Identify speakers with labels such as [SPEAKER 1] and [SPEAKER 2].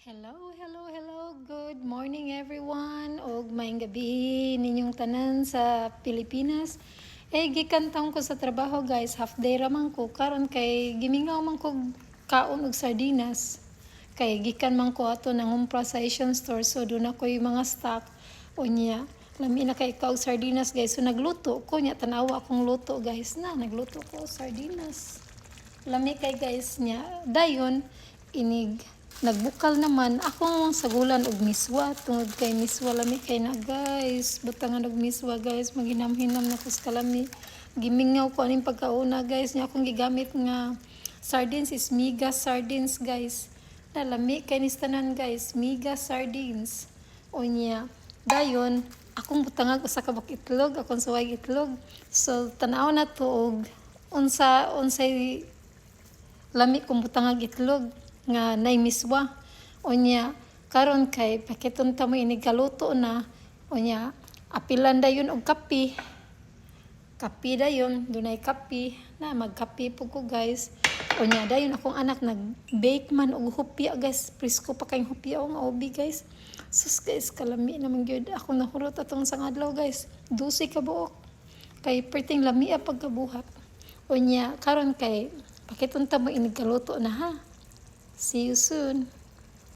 [SPEAKER 1] Hello, hello, hello. Good morning everyone. Og maayong gabi ninyong tanan sa Pilipinas. Gikan taon ko sa trabaho guys. Half day raman ko. Karon kay gimingaw man ko kaon og sardinas. Kay gikan man ko ato nang umpra sa Asian store. So doon ako yung mga stock. Unya, lami na kay og sardinas guys. So nagluto ko nya tanawa akong luto guys na. Nagluto ko sardinas. Lami kay guys nya. Dayon inig nagbukal naman akong sagulan og miswa tungod kay miswa lami kay na guys butangan og miswa guys maginamhinam na ko sa kalami gimingaw ko aning pagkauna guys nya akong gigamit nga sardines is mega sardines guys nalami kay ni tanan guys mega sardines unya dayon akong butangag usa ka bak itlog akong suway itlog so tanaw na to og unsay lami kong butangag itlog nga nay miswa unya karon kay pakiton ta mo inigaluto na unya apilan dayon og kape dayon dunay kape na magkape po ko guys unya dayon akong anak nag-bake man og hupya guys presko pa kay hupya nga obi guys sus guys kalami naman gyud ako nahurot atong sang adlaw guys 12 ka buok kay perting lami pagkabuhat unya karon kay pakiton ta mo inigaluto na ha. See you soon.